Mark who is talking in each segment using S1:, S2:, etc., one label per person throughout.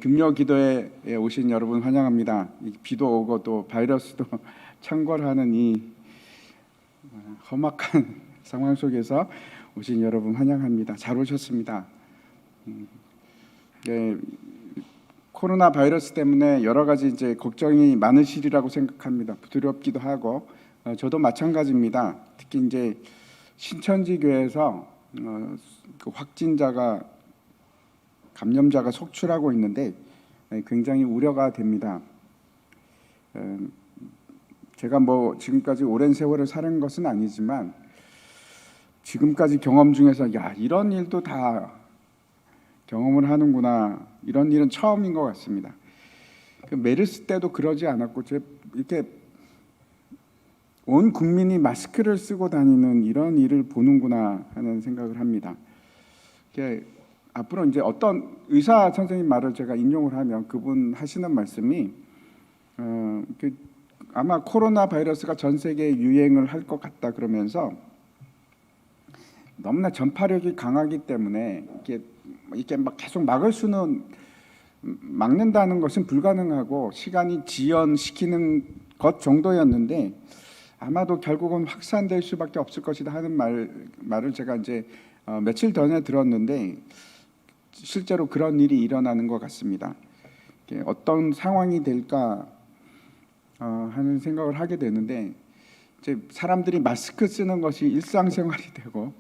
S1: 금요 기도에 오신 여러분 환영합니다. 비도 오고 또 바이러스도 창궐하는 이 험악한 상황 속에서 오신 여러분 환영합니다. 잘 오셨습니다. 코로나 바이러스 때문에 여러 가지 이제 걱정이 많으시리라고 생각합니다. 두렵기도 하고 저도 마찬가지입니다. 특히 이제 신천지 교회에서 그 확진자가 감염자가 속출하고 있는데 굉장히 우려가 됩니다. 제가 뭐 지금까지 오랜 세월을 사는 것은 아니지만 지금까지 경험 중에서 야 이런 일도 다 경험을 하는구나, 이런 일은 처음인 것 같습니다. 그 메르스 때도 그러지 않았고 이렇게 온 국민이 마스크를 쓰고 다니는 이런 일을 보는구나 하는 생각을 합니다. 앞으로 이제 어떤 의사 선생님 말을 제가 인용을 하면 그분 하시는 말씀이 아마 코로나 바이러스가 전 세계에 유행을 할 것 같다 그러면서 너무나 전파력이 강하기 때문에 이렇게 막 계속 막는다는 것은 불가능하고 시간이 지연시키는 것 정도였는데 아마도 결국은 확산될 수밖에 없을 것이다 하는 말을 제가 이제 며칠 전에 들었는데 실제로 그런 일이 일어나는 것 같습니다. 어떤 상황이 될까 하는 생각을 하게 되는데 이제 사람들이 마스크 쓰는 것이 일상생활이 되고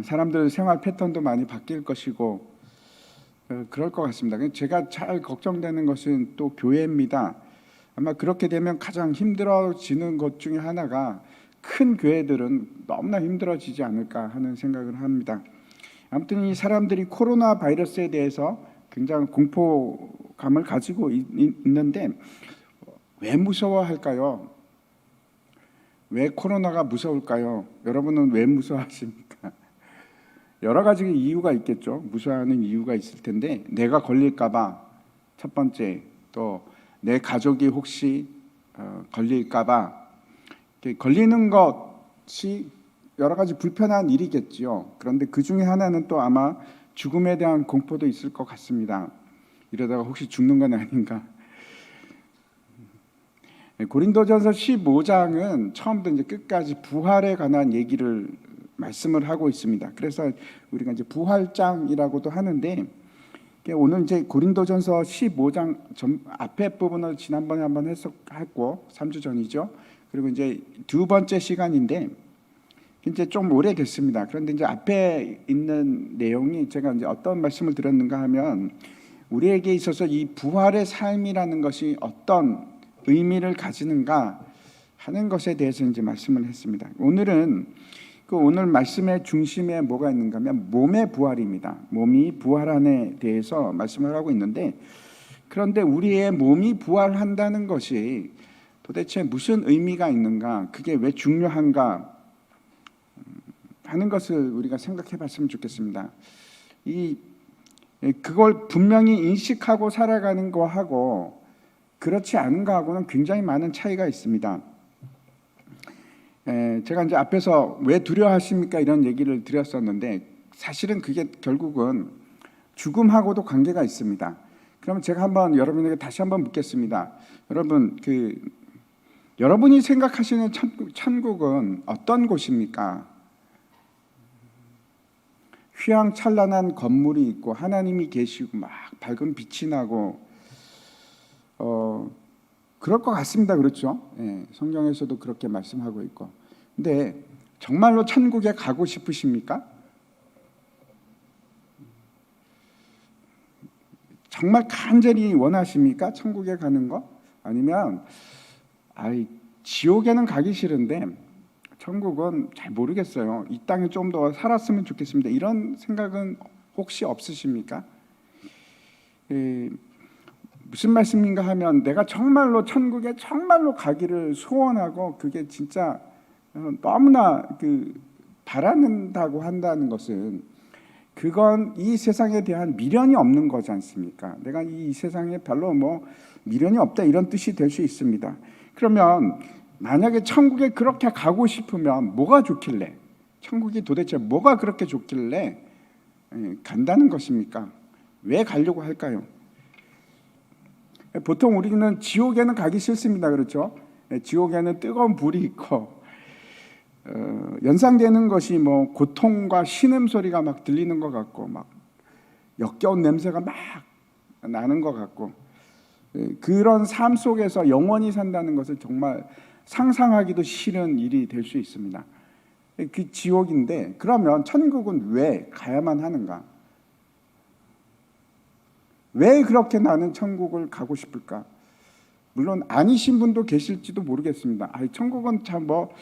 S1: 사람들 생활 패턴도 많이 바뀔 것이고 그럴 것 같습니다. 제가 잘 걱정되는 것은 또 교회입니다. 아마 그렇게 되면 가장 힘들어지는 것 중에 하나가 큰 교회들은 너무나 힘들어지지 않을까 하는 생각을 합니다. 아무튼 이 사람들이 코로나 바이러스에 대해서 굉장히 공포감을 가지고 있는데 왜 무서워할까요? 왜 코로나가 무서울까요? 여러분은 왜 무서워하십니까? 여러 가지 이유가 있겠죠. 무서워하는 이유가 있을 텐데 내가 걸릴까 봐 첫 번째, 또 내 가족이 혹시 걸릴까 봐, 걸리는 것이 여러 가지 불편한 일이겠지요. 그런데 그 중에 하나는 또 아마 죽음에 대한 공포도 있을 것 같습니다. 이러다가 혹시 죽는 건 아닌가. 고린도전서 15장은 처음부터 이제 끝까지 부활에 관한 얘기를 말씀을 하고 있습니다. 그래서 우리가 이제 부활장이라고도 하는데 오늘 이제 고린도전서 15장 앞에 부분을 지난번에 한번 해석했고 3주 전이죠. 그리고 이제 두 번째 시간인데 이제 좀 오래됐습니다. 그런데 이제 앞에 있는 내용이 제가 이제 어떤 말씀을 드렸는가 하면 우리에게 있어서 이 부활의 삶이라는 것이 어떤 의미를 가지는가 하는 것에 대해서 이제 말씀을 했습니다. 오늘은 오늘 말씀의 중심에 뭐가 있는가 하면 몸의 부활입니다. 몸이 부활함에 대해서 말씀을 하고 있는데 그런데 우리의 몸이 부활한다는 것이 도대체 무슨 의미가 있는가, 그게 왜 중요한가 하는 것을 우리가 생각해 봤으면 좋겠습니다. 그걸 분명히 인식하고 살아가는 거하고 그렇지 않은 거하고는 굉장히 많은 차이가 있습니다. 제가 이제 앞에서 왜 두려워하십니까 이런 얘기를 드렸었는데 사실은 그게 결국은 죽음하고도 관계가 있습니다. 그러면 제가 한번 여러분에게 다시 한번 묻겠습니다. 여러분, 여러분이 생각하시는 천국은 어떤 곳입니까? 휘황찬란한 건물이 있고 하나님이 계시고 막 밝은 빛이 나고 그럴 것 같습니다. 그렇죠? 성경에서도 그렇게 말씀하고 있고. 근데 정말로 천국에 가고 싶으십니까? 정말 간절히 원하십니까? 천국에 가는 거? 아니면 지옥에는 가기 싫은데 천국은 잘 모르겠어요. 이 땅에 좀 더 살았으면 좋겠습니다. 이런 생각은 혹시 없으십니까? 무슨 말씀인가 하면 내가 정말로 천국에 정말로 가기를 소원하고 그게 진짜 너무나 바라는다고 한다는 것은 그건 이 세상에 대한 미련이 없는 거지 않습니까? 내가 이 세상에 별로 미련이 없다 이런 뜻이 될 수 있습니다. 그러면 만약에 천국에 그렇게 가고 싶으면 뭐가 좋길래, 천국이 도대체 뭐가 그렇게 좋길래 간다는 것입니까? 왜 가려고 할까요? 보통 우리는 지옥에는 가기 싫습니다. 그렇죠? 지옥에는 뜨거운 불이 있고 연상되는 것이 뭐 고통과 신음소리가 막 들리는 것 같고 막 역겨운 냄새가 막 나는 것 같고 그런 삶 속에서 영원히 산다는 것은 정말 상상하기도 싫은 일이 될 수 있습니다. 그 지옥인데 그러면 천국은 왜 가야만 하는가? 왜 그렇게 나는 천국을 가고 싶을까? 물론 아니신 분도 계실지도 모르겠습니다. 천국은 참 뭐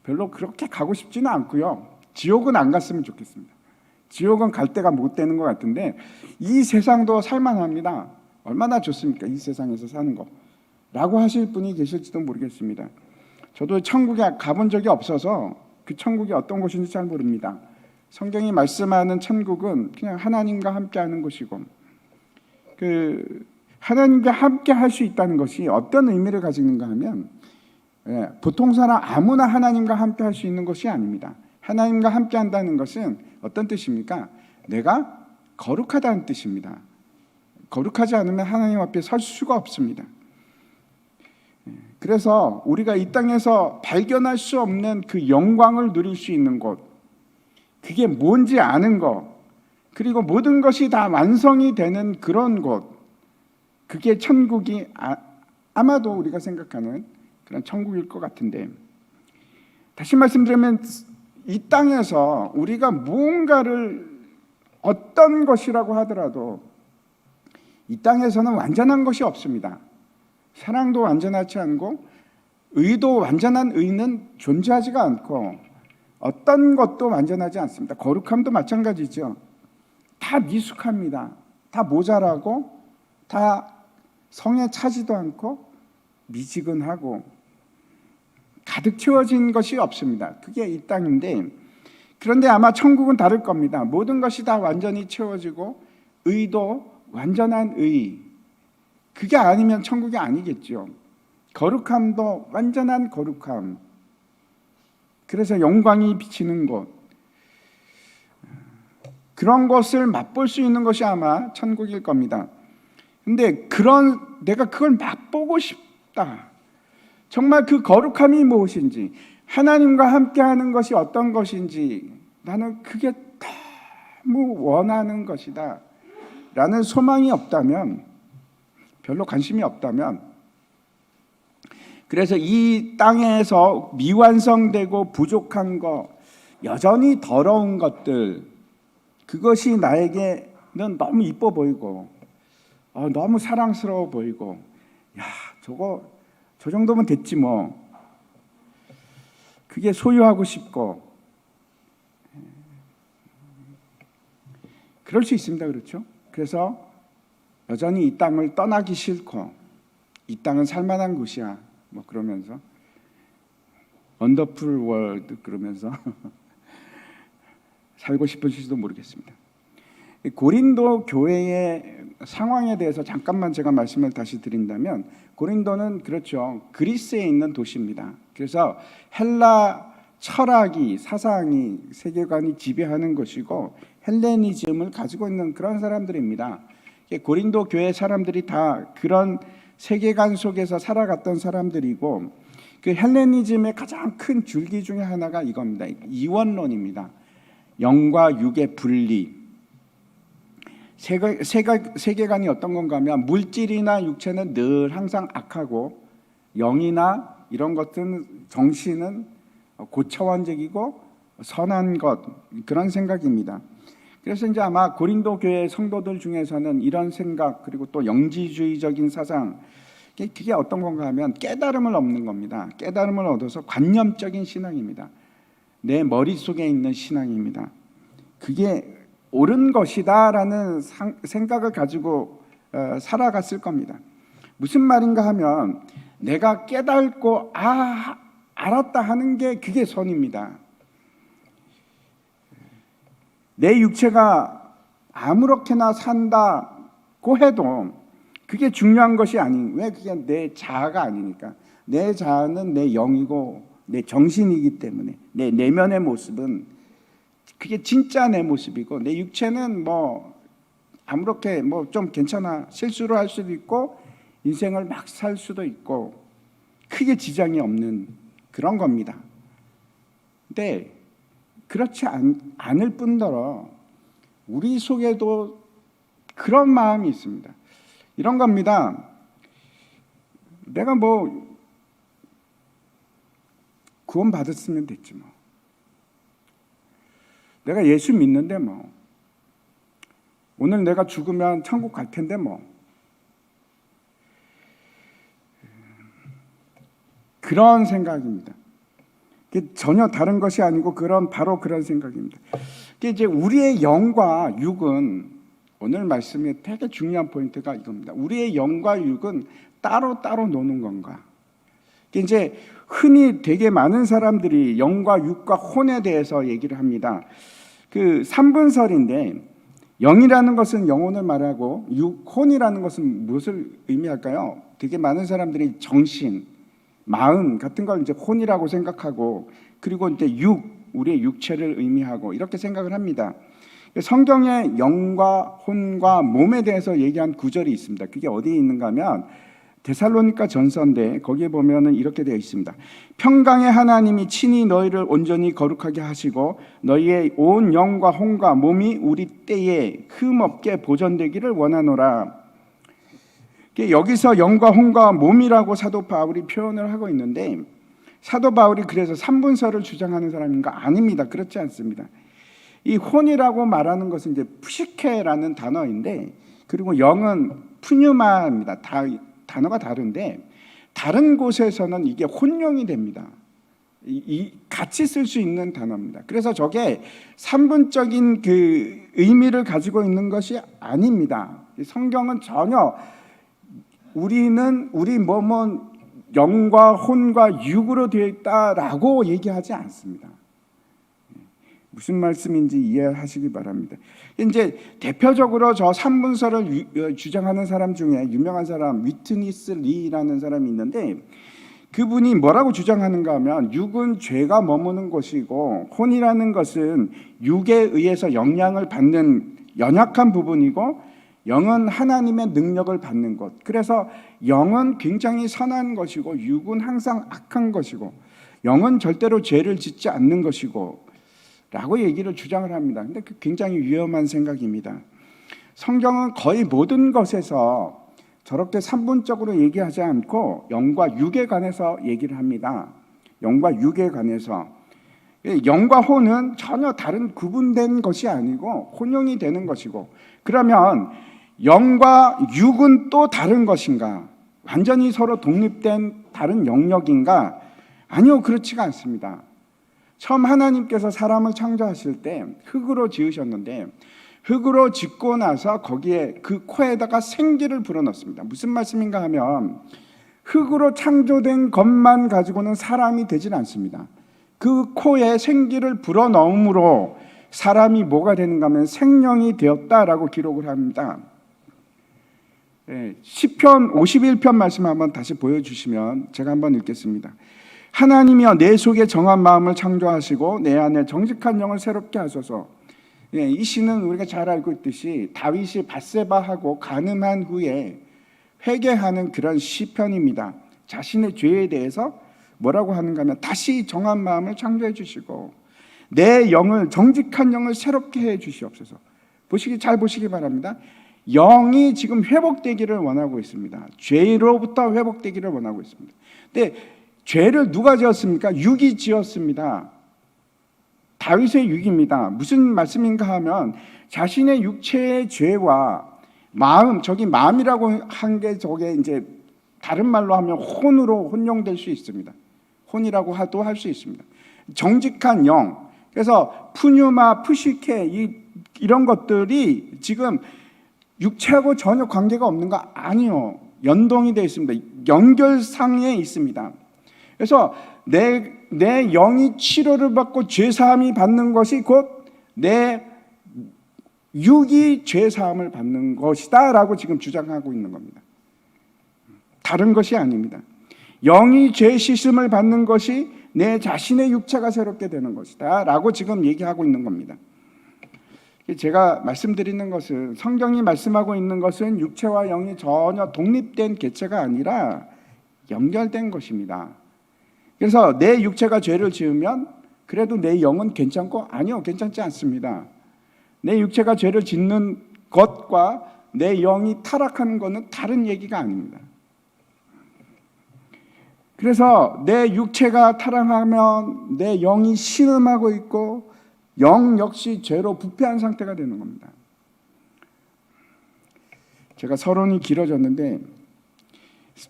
S1: 별로 그렇게 가고 싶지는 않고요. 지옥은 안 갔으면 좋겠습니다. 지옥은 갈 데가 못 되는 것 같은데 이 세상도 살만합니다. 얼마나 좋습니까? 이 세상에서 사는 거 라고 하실 분이 계실지도 모르겠습니다. 저도 천국에 가본 적이 없어서 그 천국이 어떤 곳인지 잘 모릅니다. 성경이 말씀하는 천국은 그냥 하나님과 함께하는 곳이고 하나님과 함께 할 수 있다는 것이 어떤 의미를 가지는가 하면 보통 사람 아무나 하나님과 함께 할 수 있는 것이 아닙니다. 하나님과 함께 한다는 것은 어떤 뜻입니까? 내가 거룩하다는 뜻입니다. 거룩하지 않으면 하나님 앞에 설 수가 없습니다. 그래서 우리가 이 땅에서 발견할 수 없는 그 영광을 누릴 수 있는 곳, 그게 뭔지 아는 것, 그리고 모든 것이 다 완성이 되는 그런 곳, 그게 천국이 아마도 우리가 생각하는 그런 천국일 것 같은데, 다시 말씀드리면 이 땅에서 우리가 무언가를 어떤 것이라고 하더라도 이 땅에서는 완전한 것이 없습니다. 사랑도 완전하지 않고 의도 완전한 의는 존재하지가 않고 어떤 것도 완전하지 않습니다. 거룩함도 마찬가지죠. 다 미숙합니다. 다 모자라고 다 성에 차지도 않고 미지근하고 가득 채워진 것이 없습니다. 그게 이 땅인데 그런데 아마 천국은 다를 겁니다. 모든 것이 다 완전히 채워지고 의도 완전한 의, 그게 아니면 천국이 아니겠죠. 거룩함도 완전한 거룩함, 그래서 영광이 비치는 곳, 그런 것을 맛볼 수 있는 것이 아마 천국일 겁니다. 근데 내가 그걸 맛보고 싶다, 정말 그 거룩함이 무엇인지, 하나님과 함께하는 것이 어떤 것인지 나는 그게 너무 원하는 것이다 라는 소망이 없다면, 별로 관심이 없다면, 그래서 이 땅에서 미완성되고 부족한 것, 여전히 더러운 것들, 그것이 나에게는 너무 이뻐 보이고 너무 사랑스러워 보이고, 야, 저 정도면 됐지 뭐, 그게 소유하고 싶고, 그럴 수 있습니다. 그렇죠? 그래서 여전히 이 땅을 떠나기 싫고, 이 땅은 살만한 곳이야 뭐 그러면서, 원더풀 월드 그러면서 살고 싶으실지도 모르겠습니다. 고린도 교회의 상황에 대해서 잠깐만 제가 말씀을 다시 드린다면, 고린도는 그렇죠, 그리스에 있는 도시입니다. 그래서 헬라 철학이, 사상이, 세계관이 지배하는 것이고 헬레니즘을 가지고 있는 그런 사람들입니다. 고린도 교회 사람들이 다 그런 세계관 속에서 살아갔던 사람들이고, 그 헬레니즘의 가장 큰 줄기 중에 하나가 이겁니다. 이원론입니다. 영과 육의 분리. 세계관이 어떤 건가 하면, 물질이나 육체는 늘 항상 악하고 영이나 이런 것들은, 정신은 고차원적이고 선한 것, 그런 생각입니다. 그래서 이제 아마 고린도 교회 성도들 중에서는 이런 생각, 그리고 또 영지주의적인 사상, 그게 어떤 건가 하면 깨달음을 얻는 겁니다. 깨달음을 얻어서 관념적인 신앙입니다. 내 머릿속에 있는 신앙입니다. 그게 옳은 것이다라는 생각을 가지고 살아갔을 겁니다. 무슨 말인가 하면, 내가 깨닫고 알았다 하는 게 그게 선입니다. 내 육체가 아무렇게나 산다고 해도 그게 중요한 것이 아닌, 왜? 그게 내 자아가 아니니까. 내 자아는 내 영이고 내 정신이기 때문에, 내 내면의 모습은 그게 진짜 내 모습이고, 내 육체는 뭐 아무렇게 뭐 좀 괜찮아, 실수를 할 수도 있고 인생을 막 살 수도 있고 크게 지장이 없는 그런 겁니다. 근데 그렇지 않을 뿐더러 우리 속에도 그런 마음이 있습니다. 이런 겁니다. 내가 뭐 구원 받았으면 됐지 뭐. 내가 예수 믿는데 뭐. 오늘 내가 죽으면 천국 갈 텐데 뭐. 그런 생각입니다. 전혀 다른 것이 아니고 바로 그런 생각입니다. 이제 우리의 영과 육은 오늘 말씀에 되게 중요한 포인트가 이겁니다. 우리의 영과 육은 따로 노는 건가? 이제 흔히 되게 많은 사람들이 영과 육과 혼에 대해서 얘기를 합니다. 그 3분설인데 영이라는 것은 영혼을 말하고 혼이라는 것은 무엇을 의미할까요? 되게 많은 사람들이 정신, 마음 같은 걸 이제 혼이라고 생각하고 그리고 이제 우리의 육체를 의미하고 이렇게 생각을 합니다. 성경에 영과 혼과 몸에 대해서 얘기한 구절이 있습니다. 그게 어디에 있는가 하면 데살로니가 전서인데 거기에 보면은 이렇게 되어 있습니다. 평강의 하나님이 친히 너희를 온전히 거룩하게 하시고 너희의 온 영과 혼과 몸이 우리 때에 흠없게 보존되기를 원하노라. 여기서 영과 혼과 몸이라고 사도 바울이 표현을 하고 있는데 사도 바울이 그래서 3분설을 주장하는 사람인가? 아닙니다. 그렇지 않습니다. 이 혼이라고 말하는 것은 이제 푸시케라는 단어인데 그리고 영은 푸뉴마입니다. 단어가 다른데 다른 곳에서는 이게 혼용이 됩니다. 같이 쓸 수 있는 단어입니다. 그래서 저게 3분적인 그 의미를 가지고 있는 것이 아닙니다. 성경은 전혀 우리 몸은 영과 혼과 육으로 되어 있다라고 얘기하지 않습니다. 무슨 말씀인지 이해하시기 바랍니다. 이제 대표적으로 저 3분설을 주장하는 사람 중에 유명한 사람 위트니스 리라는 사람이 있는데 그분이 뭐라고 주장하는가 하면 육은 죄가 머무는 곳이고 혼이라는 것은 육에 의해서 영향을 받는 연약한 부분이고 영은 하나님의 능력을 받는 것. 그래서 영은 굉장히 선한 것이고 육은 항상 악한 것이고 영은 절대로 죄를 짓지 않는 것이고 라고 얘기를 주장을 합니다. 근데 굉장히 위험한 생각입니다. 성경은 거의 모든 것에서 저렇게 3분적으로 얘기하지 않고 영과 육에 관해서 얘기를 합니다. 영과 육에 관해서. 영과 혼은 전혀 다른 구분된 것이 아니고 혼용이 되는 것이고 그러면 영과 육은 또 다른 것인가? 완전히 서로 독립된 다른 영역인가? 아니요, 그렇지가 않습니다. 처음 하나님께서 사람을 창조하실 때 흙으로 지으셨는데 흙으로 짓고 나서 거기에 그 코에다가 생기를 불어넣습니다. 무슨 말씀인가 하면 흙으로 창조된 것만 가지고는 사람이 되질 않습니다. 그 코에 생기를 불어넣음으로 사람이 뭐가 되는가 하면 생명이 되었다라고 기록을 합니다. 시편 51편 말씀 한번 다시 보여주시면 제가 한번 읽겠습니다. 하나님이여 내 속에 정한 마음을 창조하시고 내 안에 정직한 영을 새롭게 하소서. 이 시는 우리가 잘 알고 있듯이 다윗이 밧세바하고 간음한 후에 회개하는 그런 시편입니다. 자신의 죄에 대해서 뭐라고 하는가 하면 다시 정한 마음을 창조해 주시고 내 영을 정직한 영을 새롭게 해 주시옵소서. 잘 보시기 바랍니다. 영이 지금 회복되기를 원하고 있습니다. 죄로부터 회복되기를 원하고 있습니다. 근데 죄를 누가 지었습니까? 육이 지었습니다. 다윗의 육입니다. 무슨 말씀인가 하면 자신의 육체의 죄와 마음, 저기 마음이라고 한 게 저게 이제 다른 말로 하면 혼으로 혼용될 수 있습니다. 혼이라고 할 수 있습니다. 정직한 영. 그래서 푸뉴마, 푸시케 이런 것들이 지금 육체하고 전혀 관계가 없는 거 아니요. 연동이 되어 있습니다. 연결상에 있습니다. 그래서 내 영이 치료를 받고 죄사함이 받는 것이 곧 내 육이 죄사함을 받는 것이다 라고 지금 주장하고 있는 겁니다. 다른 것이 아닙니다. 영이 죄 씻음을 받는 것이 내 자신의 육체가 새롭게 되는 것이다 라고 지금 얘기하고 있는 겁니다. 제가 말씀드리는 것은, 성경이 말씀하고 있는 것은 육체와 영이 전혀 독립된 개체가 아니라 연결된 것입니다. 그래서 내 육체가 죄를 지으면 그래도 내 영은 괜찮고, 아니요, 괜찮지 않습니다. 내 육체가 죄를 짓는 것과 내 영이 타락하는 것은 다른 얘기가 아닙니다. 그래서 내 육체가 타락하면 내 영이 신음하고 있고, 영 역시 죄로 부패한 상태가 되는 겁니다. 제가 서론이 길어졌는데,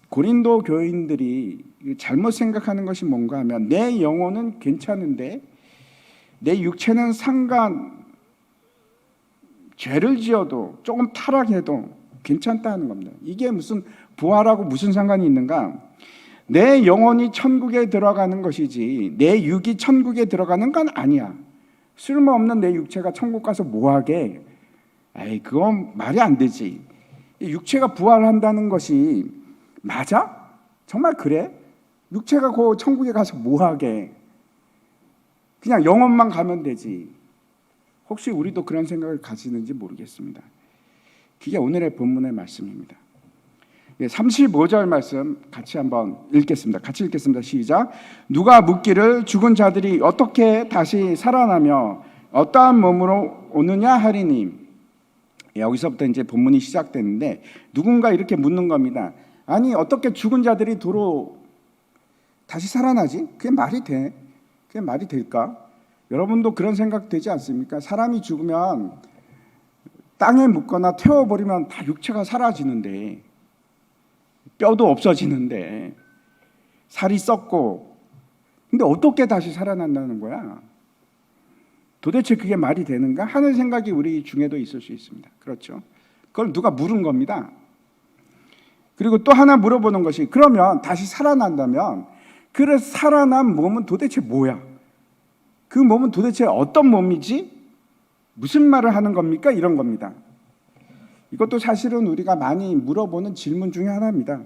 S1: 고린도 교인들이 잘못 생각하는 것이 뭔가 하면, 내 영혼은 괜찮은데 내 육체는 죄를 지어도 조금 타락해도 괜찮다는 겁니다. 이게 무슨 부활하고 무슨 상관이 있는가? 내 영혼이 천국에 들어가는 것이지 내 육이 천국에 들어가는 건 아니야. 쓸모없는 내 육체가 천국 가서 뭐하게? 에이, 그건 말이 안 되지. 육체가 부활한다는 것이 맞아? 정말 그래? 육체가 그 천국에 가서 뭐하게? 그냥 영혼만 가면 되지. 혹시 우리도 그런 생각을 가지는지 모르겠습니다. 그게 오늘의 본문의 말씀입니다. 35절 말씀 같이 한번 읽겠습니다. 같이 읽겠습니다. 시작. 누가 묻기를 죽은 자들이 어떻게 다시 살아나며 어떠한 몸으로 오느냐 하리니. 여기서부터 이제 본문이 시작되는데, 누군가 이렇게 묻는 겁니다. 아니, 어떻게 죽은 자들이 도로 다시 살아나지? 그게 말이 돼? 그게 말이 될까? 여러분도 그런 생각 되지 않습니까? 사람이 죽으면 땅에 묻거나 태워버리면 다 육체가 사라지는데, 뼈도 없어지는데, 살이 썩고, 근데 어떻게 다시 살아난다는 거야? 도대체 그게 말이 되는가 하는 생각이 우리 중에도 있을 수 있습니다. 그렇죠? 그걸 누가 물은 겁니다. 그리고 또 하나 물어보는 것이, 그러면 다시 살아난다면 그 살아난 몸은 도대체 뭐야? 그 몸은 도대체 어떤 몸이지? 무슨 말을 하는 겁니까? 이런 겁니다. 이것도 사실은 우리가 많이 물어보는 질문 중에 하나입니다.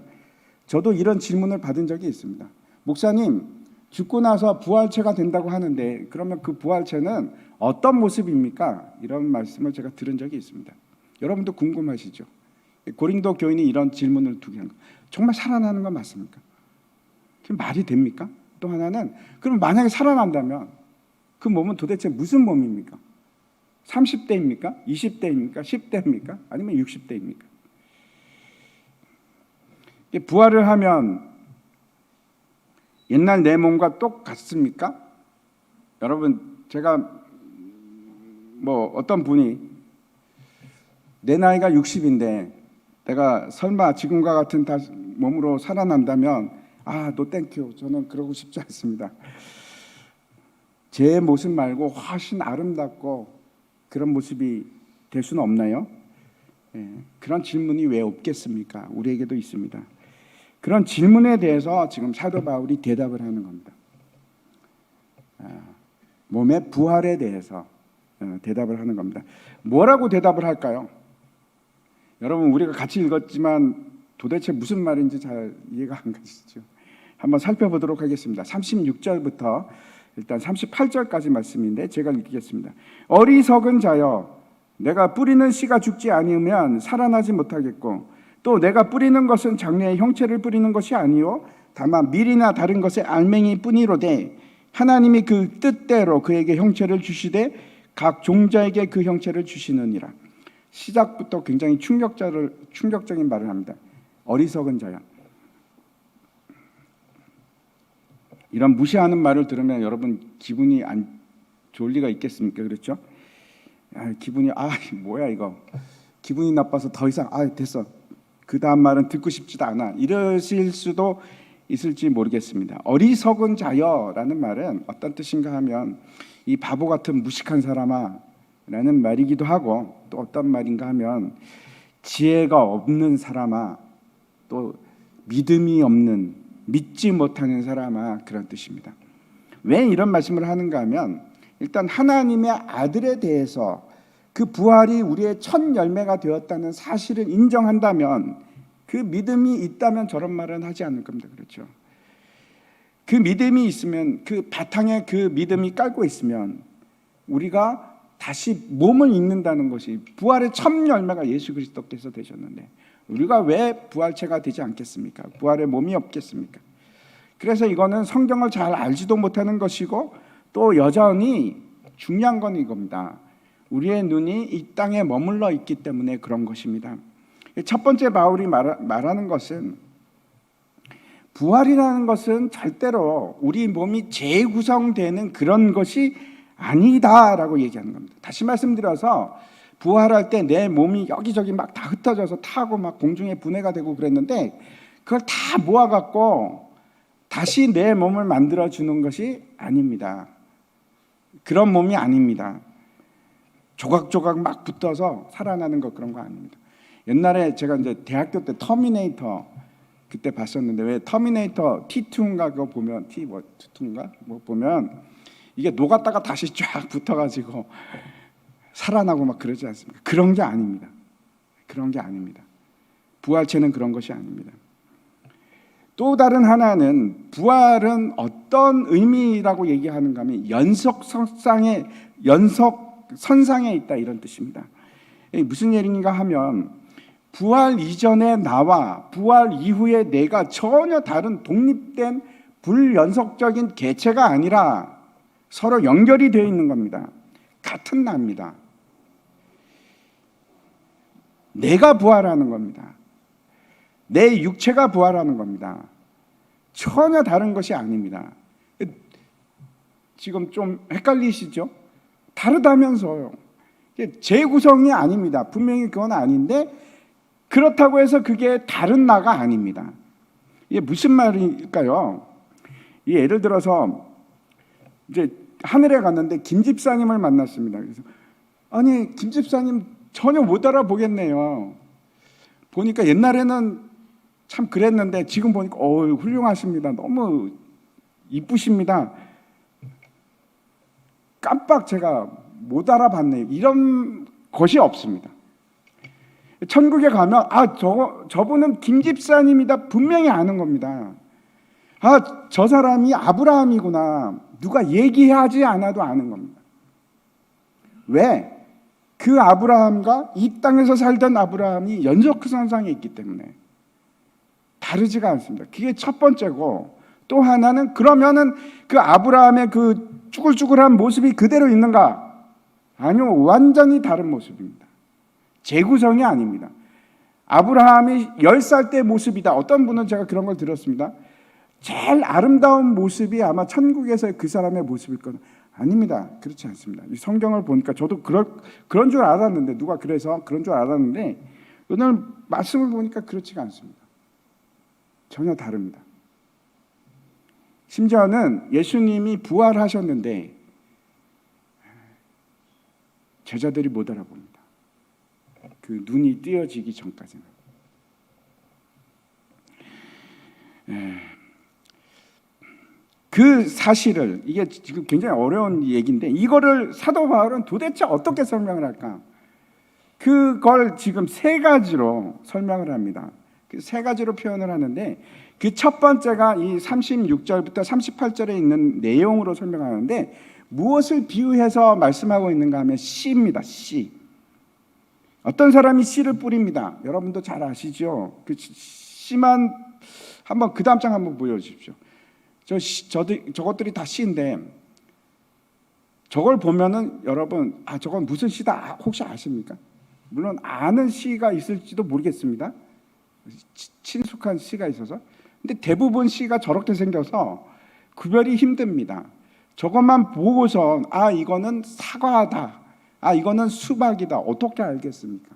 S1: 저도 이런 질문을 받은 적이 있습니다. 목사님, 죽고 나서 부활체가 된다고 하는데 그러면 그 부활체는 어떤 모습입니까? 이런 말씀을 제가 들은 적이 있습니다. 여러분도 궁금하시죠? 고린도 교인이 이런 질문을 두게 한 거. 정말 살아나는 건 맞습니까? 그게 말이 됩니까? 또 하나는, 그럼 만약에 살아난다면 그 몸은 도대체 무슨 몸입니까? 30대입니까? 20대입니까? 10대입니까? 아니면 60대입니까? 부활을 하면 옛날 내 몸과 똑같습니까? 여러분, 제가 어떤 분이 내 나이가 60인데 내가 설마 지금과 같은 몸으로 살아난다면 노 땡큐, 저는 그러고 싶지 않습니다. 제 모습 말고 훨씬 아름답고 그런 모습이 될 수는 없나요? 그런 질문이 왜 없겠습니까? 우리에게도 있습니다. 그런 질문에 대해서 지금 사도 바울이 대답을 하는 겁니다. 몸의 부활에 대해서 대답을 하는 겁니다. 뭐라고 대답을 할까요? 여러분, 우리가 같이 읽었지만 도대체 무슨 말인지 잘 이해가 안 가시죠? 한번 살펴보도록 하겠습니다. 36절부터 일단 38절까지 말씀인데 제가 읽겠습니다. 어리석은 자여, 내가 뿌리는 씨가 죽지 아니하면 살아나지 못하겠고, 또 내가 뿌리는 것은 장래의 형체를 뿌리는 것이 아니요 다만 밀이나 다른 것의 알맹이 뿐이로되, 하나님이 그 뜻대로 그에게 형체를 주시되 각 종자에게 그 형체를 주시느니라. 시작부터 굉장히 충격적인 말을 합니다. 어리석은 자야. 이런 무시하는 말을 들으면 여러분 기분이 안 좋을 리가 있겠습니까? 그렇죠? 기분이 뭐야 이거, 기분이 나빠서 더 이상 됐어, 그 다음 말은 듣고 싶지도 않아, 이러실 수도 있을지 모르겠습니다. 어리석은 자여라는 말은 어떤 뜻인가 하면, 이 바보 같은 무식한 사람아 라는 말이기도 하고, 또 어떤 말인가 하면 지혜가 없는 사람아, 또 믿음이 없는, 믿지 못하는 사람아, 그런 뜻입니다. 왜 이런 말씀을 하는가 하면, 일단 하나님의 아들에 대해서 그 부활이 우리의 첫 열매가 되었다는 사실을 인정한다면, 그 믿음이 있다면 저런 말은 하지 않을 겁니다. 그렇죠? 그 믿음이 있으면, 그 바탕에 그 믿음이 깔고 있으면 우리가 다시 몸을 입는다는 것이 부활의 첫 열매가 예수 그리스도께서 되셨는데 우리가 왜 부활체가 되지 않겠습니까? 부활의 몸이 없겠습니까? 그래서 이거는 성경을 잘 알지도 못하는 것이고 또 여전히 중요한 건 이겁니다. 우리의 눈이 이 땅에 머물러 있기 때문에 그런 것입니다. 첫 번째 바울이 말하는 것은 부활이라는 것은 절대로 우리 몸이 재구성되는 그런 것이 아니다라고 얘기하는 겁니다. 다시 말씀드려서 부활할 때 내 몸이 여기저기 막 다 흩어져서 타고 막 공중에 분해가 되고 그랬는데 그걸 다 모아갖고 다시 내 몸을 만들어주는 것이 아닙니다. 그런 몸이 아닙니다. 조각조각 막 붙어서 살아나는 것 그런 거 아닙니다. 옛날에 제가 이제 대학교 때 터미네이터 그때 봤었는데 왜 터미네이터 T2인가 그거 보면 T2인가 뭐 보면 이게 녹았다가 다시 쫙 붙어가지고 살아나고 막 그러지 않습니까? 그런 게 아닙니다. 그런 게 아닙니다. 부활체는 그런 것이 아닙니다. 또 다른 하나는 부활은 어떤 의미라고 얘기하는가 하면 연속선상에 있다 이런 뜻입니다. 무슨 얘기인가 하면 부활 이전의 나와 부활 이후의 내가 전혀 다른 독립된 불연속적인 개체가 아니라 서로 연결이 되어 있는 겁니다. 같은 나입니다. 내가 부활하는 겁니다. 내 육체가 부활하는 겁니다. 전혀 다른 것이 아닙니다. 지금 좀 헷갈리시죠? 다르다면서요. 재구성이 아닙니다. 분명히 그건 아닌데 그렇다고 해서 그게 다른 나가 아닙니다. 이게 무슨 말일까요? 예를 들어서 이제 하늘에 갔는데 김 집사님을 만났습니다. 그래서 아니 김 집사님 전혀 못 알아보겠네요. 보니까 옛날에는 참 그랬는데 지금 보니까 훌륭하십니다. 너무 이쁘십니다. 깜빡 제가 못 알아봤네요. 이런 것이 없습니다. 천국에 가면 저분은 김 집사님이다 분명히 아는 겁니다. 저 사람이 아브라함이구나. 누가 얘기하지 않아도 아는 겁니다. 왜? 그 아브라함과 이 땅에서 살던 아브라함이 연속선상에 있기 때문에 다르지가 않습니다. 그게 첫 번째고 또 하나는 그러면은 그 아브라함의 그 쭈글쭈글한 모습이 그대로 있는가? 아니요. 완전히 다른 모습입니다. 재구성이 아닙니다. 아브라함이 10살 때 모습이다. 어떤 분은 제가 그런 걸 들었습니다. 제일 아름다운 모습이 아마 천국에서 그 사람의 모습일 거는 아닙니다. 그렇지 않습니다. 이 성경을 보니까 저도 그런 줄 알았는데 누가 그래서 그런 줄 알았는데 오늘 말씀을 보니까 그렇지가 않습니다. 전혀 다릅니다. 심지어는 예수님이 부활하셨는데 제자들이 못 알아봅니다. 그 눈이 띄어지기 전까지는. 그 사실을 이게 지금 굉장히 어려운 얘기인데 이거를 사도 바울은 도대체 어떻게 설명을 할까? 그걸 지금 세 가지로 설명을 합니다. 그 세 가지로 표현을 하는데 그 첫 번째가 이 36절부터 38절에 있는 내용으로 설명하는데 무엇을 비유해서 말씀하고 있는가 하면 씨입니다. 씨. 어떤 사람이 씨를 뿌립니다. 여러분도 잘 아시죠? 그 씨만 한번 그 다음 장 한번 보여주십시오. 저것들이 다 씨인데 저걸 보면은 여러분 저건 무슨 씨다 혹시 아십니까? 물론 아는 씨가 있을지도 모르겠습니다. 친숙한 씨가 있어서. 근데 대부분 씨가 저렇게 생겨서 구별이 힘듭니다. 저것만 보고서 이거는 사과다. 이거는 수박이다. 어떻게 알겠습니까?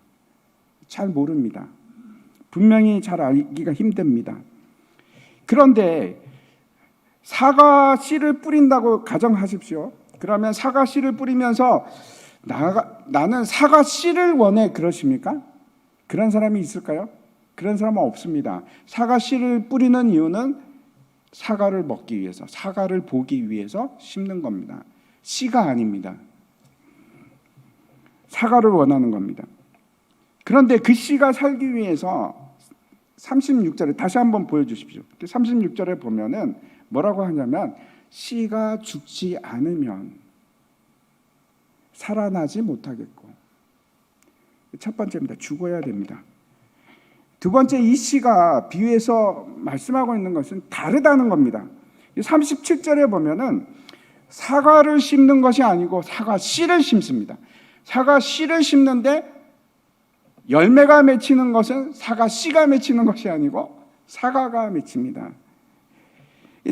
S1: 잘 모릅니다. 분명히 잘 알기가 힘듭니다. 그런데 사과 씨를 뿌린다고 가정하십시오. 그러면 사과 씨를 뿌리면서 나는 사과 씨를 원해 그러십니까? 그런 사람이 있을까요? 그런 사람은 없습니다. 사과 씨를 뿌리는 이유는 사과를 먹기 위해서, 사과를 보기 위해서 심는 겁니다. 씨가 아닙니다. 사과를 원하는 겁니다. 그런데 그 씨가 살기 위해서 36절에 다시 한번 보여주십시오. 36절에 보면은 뭐라고 하냐면 씨가 죽지 않으면 살아나지 못하겠고, 첫 번째입니다. 죽어야 됩니다. 두 번째, 이 씨가 비유에서 말씀하고 있는 것은 다르다는 겁니다. 37절에 보면은 사과를 심는 것이 아니고 사과 씨를 심습니다. 사과 씨를 심는데 열매가 맺히는 것은 사과 씨가 맺히는 것이 아니고 사과가 맺힙니다.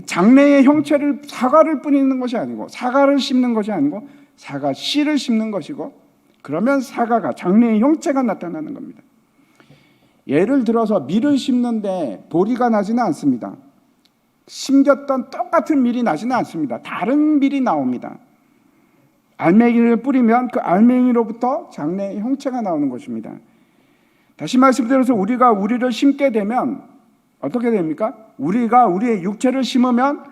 S1: 장래의 형체를 사과를 뿌리는 것이 아니고 사과를 심는 것이 아니고 사과 씨를 심는 것이고, 그러면 사과가 장래의 형체가 나타나는 겁니다. 예를 들어서 밀을 심는데 보리가 나지는 않습니다. 심겼던 똑같은 밀이 나지는 않습니다. 다른 밀이 나옵니다. 알맹이를 뿌리면 그 알맹이로부터 장래의 형체가 나오는 것입니다. 다시 말씀드려서 우리가 우리를 심게 되면 어떻게 됩니까? 우리가 우리의 육체를 심으면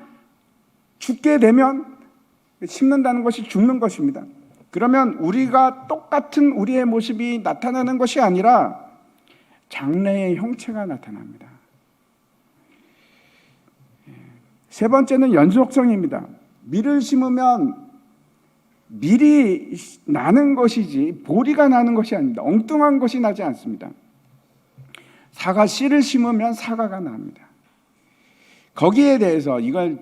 S1: 죽게 되면 심는다는 것이 죽는 것입니다. 그러면 우리가 똑같은 우리의 모습이 나타나는 것이 아니라 장래의 형체가 나타납니다. 세 번째는 연속성입니다. 밀을 심으면 밀이 나는 것이지 보리가 나는 것이 아닙니다. 엉뚱한 것이 나지 않습니다. 사과 씨를 심으면 사과가 납니다. 거기에 대해서 이걸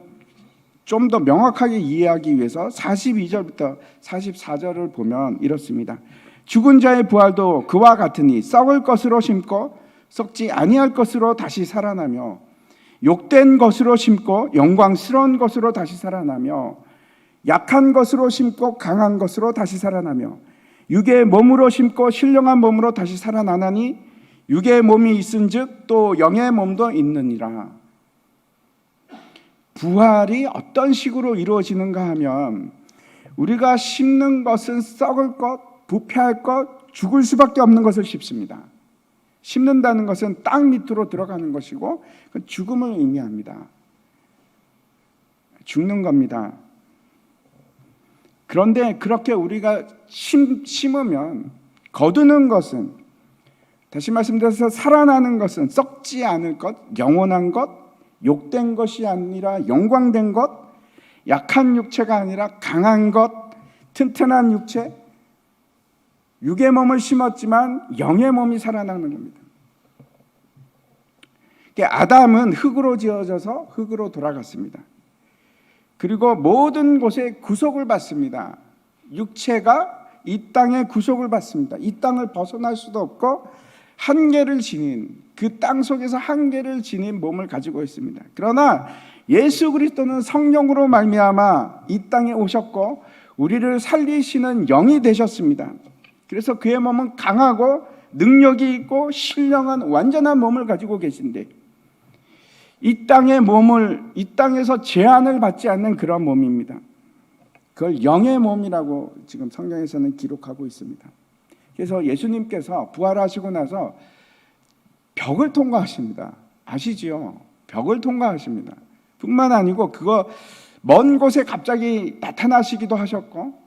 S1: 좀 더 명확하게 이해하기 위해서 42절부터 44절을 보면 이렇습니다. 죽은 자의 부활도 그와 같으니 썩을 것으로 심고 썩지 아니할 것으로 다시 살아나며, 욕된 것으로 심고 영광스러운 것으로 다시 살아나며, 약한 것으로 심고 강한 것으로 다시 살아나며, 육의 몸으로 심고 신령한 몸으로 다시 살아나나니 육의 몸이 있은즉 또 영의 몸도 있느니라. 부활이 어떤 식으로 이루어지는가 하면, 우리가 심는 것은 썩을 것, 부패할 것, 죽을 수밖에 없는 것을 심습니다. 심는다는 것은 땅 밑으로 들어가는 것이고 죽음을 의미합니다. 죽는 겁니다. 그런데 그렇게 우리가 심으면 거두는 것은, 다시 말씀드려서 살아나는 것은 썩지 않을 것, 영원한 것, 욕된 것이 아니라 영광된 것, 약한 육체가 아니라 강한 것, 튼튼한 육체, 육의 몸을 심었지만 영의 몸이 살아나는 겁니다. 아담은 흙으로 지어져서 흙으로 돌아갔습니다. 그리고 모든 곳에 구속을 받습니다. 육체가 이 땅에 구속을 받습니다. 이 땅을 벗어날 수도 없고 한계를 지닌, 그 땅 속에서 한계를 지닌 몸을 가지고 있습니다. 그러나 예수 그리스도는 성령으로 말미암아 이 땅에 오셨고 우리를 살리시는 영이 되셨습니다. 그래서 그의 몸은 강하고 능력이 있고 신령한 완전한 몸을 가지고 계신데, 이 땅의 몸을, 이 땅에서 제한을 받지 않는 그런 몸입니다. 그걸 영의 몸이라고 지금 성경에서는 기록하고 있습니다. 그래서 예수님께서 부활하시고 나서 벽을 통과하십니다. 아시지요? 벽을 통과하십니다. 뿐만 아니고 그거 먼 곳에 갑자기 나타나시기도 하셨고,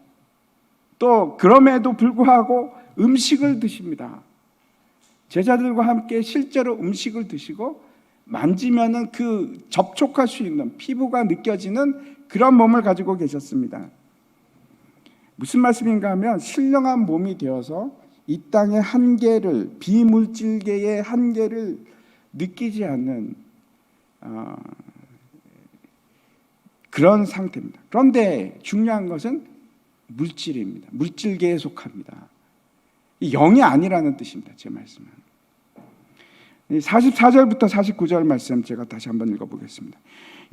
S1: 또 그럼에도 불구하고 음식을 드십니다. 제자들과 함께 실제로 음식을 드시고 만지면은 그 접촉할 수 있는, 피부가 느껴지는 그런 몸을 가지고 계셨습니다. 무슨 말씀인가 하면 신령한 몸이 되어서 이 땅의 한계를, 비물질계의 한계를 느끼지 않는 그런 상태입니다. 그런데 중요한 것은 물질입니다. 물질계에 속합니다. 영이 아니라는 뜻입니다. 제 말씀은 44절부터 49절 말씀 제가 다시 한번 읽어보겠습니다.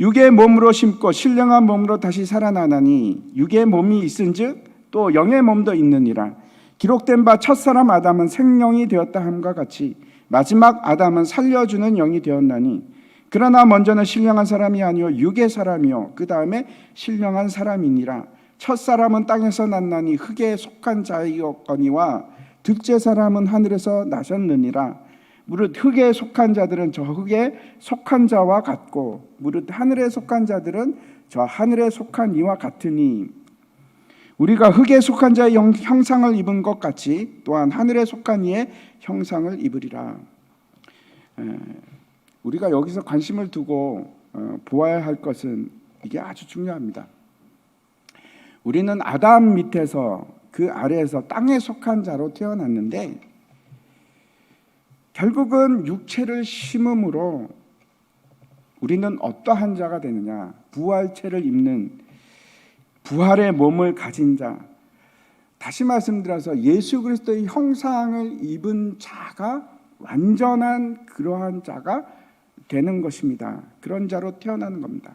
S1: 육의 몸으로 심고 신령한 몸으로 다시 살아나나니 육의 몸이 있은즉 또 영의 몸도 있느니라. 기록된 바 첫사람 아담은 생령이 되었다 함과 같이 마지막 아담은 살려주는 영이 되었나니, 그러나 먼저는 신령한 사람이 아니요 육의 사람이요 그 다음에 신령한 사람이니라. 첫사람은 땅에서 났나니 흙에 속한 자이었거니와 둘째 사람은 하늘에서 나셨느니라. 무릇 흙에 속한 자들은 저 흙에 속한 자와 같고 무릇 하늘에 속한 자들은 저 하늘에 속한 이와 같으니, 우리가 흙에 속한 자의 형상을 입은 것 같이 또한 하늘에 속한 이의 형상을 입으리라. 우리가 여기서 관심을 두고 보아야 할 것은 이게 아주 중요합니다. 우리는 아담 밑에서 그 아래에서 땅에 속한 자로 태어났는데 결국은 육체를 심음으로 우리는 어떠한 자가 되느냐? 부활체를 입는 부활의 몸을 가진 자. 다시 말씀드려서 예수 그리스도의 형상을 입은 자가 완전한 그러한 자가 되는 것입니다. 그런 자로 태어나는 겁니다.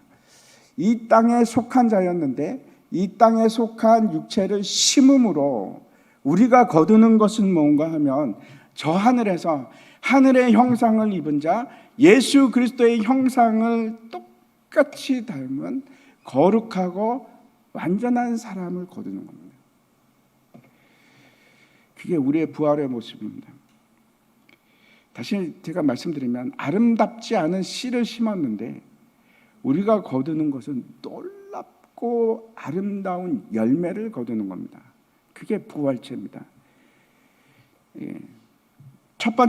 S1: 이 땅에 속한 자였는데 이 땅에 속한 육체를 심음으로 우리가 거두는 것은 뭔가 하면 저 하늘에서 하늘의 형상을 입은 자, 예수 그리스도의 형상을 똑같이 닮은 거룩하고 완전한 사람을 거두는 겁니다. 그게 우리의 부활의 모습입니다. 다시 제가 말씀드리면 아름답지 않은 씨를 심었는데 우리가 거두는 것은 놀랍고 아름다운 열매를 거두는 겁니다. 그게 부활체입니다. 예.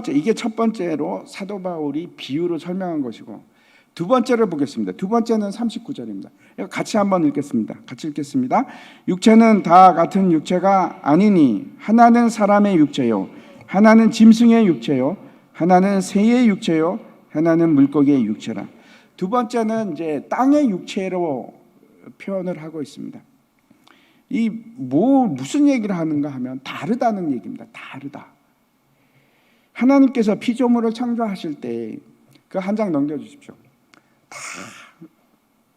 S1: 이게 첫 번째로 사도 바울이 비유로 설명한 것이고, 두 번째를 보겠습니다. 두 번째는 39절입니다. 같이 한번 읽겠습니다. 같이 읽겠습니다. 육체는 다 같은 육체가 아니니 하나는 사람의 육체요, 하나는 짐승의 육체요, 하나는 새의 육체요, 하나는 물고기의 육체라. 두 번째는 이제 땅의 육체로 표현을 하고 있습니다. 무슨 얘기를 하는가 하면 다르다는 얘기입니다. 다르다. 하나님께서 피조물을 창조하실 때 그 한 장 넘겨주십시오. 다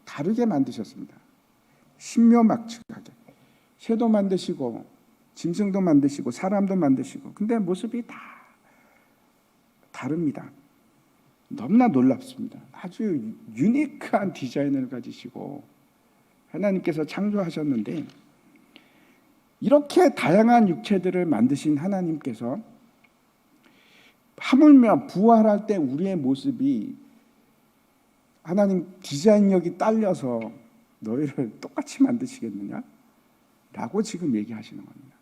S1: 다르게 만드셨습니다. 신묘막측하게. 새도 만드시고 짐승도 만드시고 사람도 만드시고, 근데 모습이 다 다릅니다. 너무나 놀랍습니다. 아주 유니크한 디자인을 가지시고 하나님께서 창조하셨는데, 이렇게 다양한 육체들을 만드신 하나님께서 하물며 부활할 때 우리의 모습이 하나님 디자인력이 딸려서 너희를 똑같이 만드시겠느냐? 라고 지금 얘기하시는 겁니다.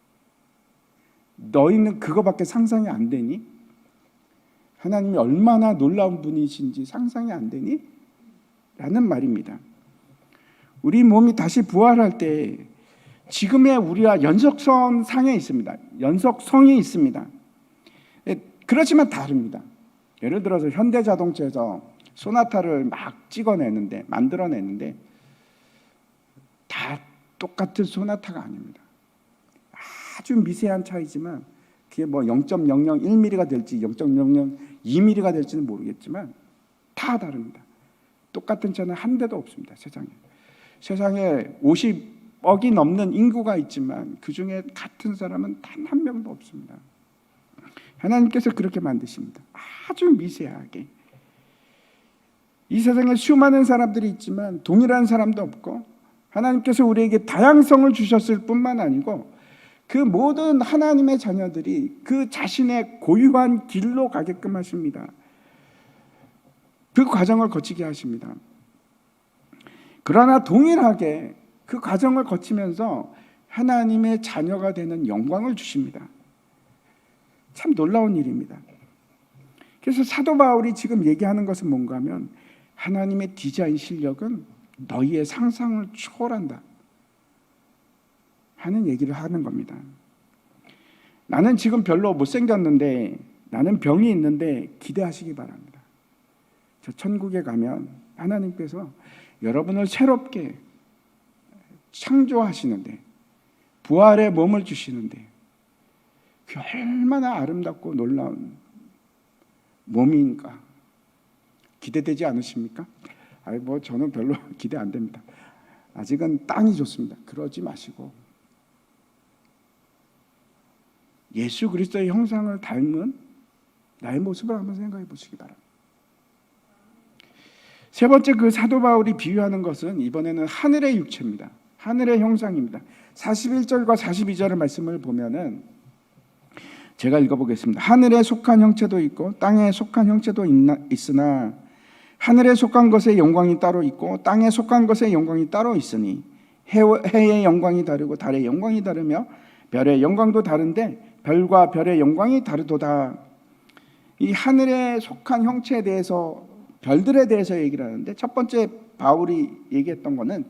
S1: 너희는 그거밖에 상상이 안 되니? 하나님이 얼마나 놀라운 분이신지 상상이 안 되니? 라는 말입니다. 우리 몸이 다시 부활할 때 지금의 우리와 연속선 상에 있습니다. 연속성이 있습니다. 그렇지만 다릅니다. 예를 들어서 현대자동차에서 소나타를 막 만들어내는데 다 똑같은 소나타가 아닙니다. 아주 미세한 차이지만 그게 뭐 0.001mm가 될지 0.002mm가 될지는 모르겠지만 다 다릅니다. 똑같은 차는 한 대도 없습니다. 세상에 50억이 넘는 인구가 있지만 그 중에 같은 사람은 단 한 명도 없습니다. 하나님께서 그렇게 만드십니다. 아주 미세하게. 이 세상에 수많은 사람들이 있지만 동일한 사람도 없고, 하나님께서 우리에게 다양성을 주셨을 뿐만 아니고 그 모든 하나님의 자녀들이 그 자신의 고유한 길로 가게끔 하십니다. 그 과정을 거치게 하십니다. 그러나 동일하게 그 과정을 거치면서 하나님의 자녀가 되는 영광을 주십니다. 참 놀라운 일입니다. 그래서 사도 바울이 지금 얘기하는 것은 뭔가 하면 하나님의 디자인 실력은 너희의 상상을 초월한다 하는 얘기를 하는 겁니다. 나는 지금 별로 못생겼는데, 나는 병이 있는데 기대하시기 바랍니다. 저 천국에 가면 하나님께서 여러분을 새롭게 창조하시는데, 부활의 몸을 주시는데 그 얼마나 아름답고 놀라운 몸인가 기대되지 않으십니까? 저는 별로 기대 안 됩니다. 아직은 땅이 좋습니다. 그러지 마시고 예수 그리스도의 형상을 닮은 나의 모습을 한번 생각해 보시기 바랍니다. 세 번째, 그 사도 바울이 비유하는 것은 이번에는 하늘의 육체입니다. 하늘의 형상입니다. 41절과 42절의 말씀을 보면은 제가 읽어보겠습니다. 하늘에 속한 형체도 있고 땅에 속한 형체도 있으나 하늘에 속한 것의 영광이 따로 있고 땅에 속한 것의 영광이 따로 있으니 해의 영광이 다르고 달의 영광이 다르며 별의 영광도 다른데 별과 별의 영광이 다르도다. 이 하늘에 속한 형체에 대해서, 별들에 대해서 얘기를 하는데, 첫 번째 바울이 얘기했던 것은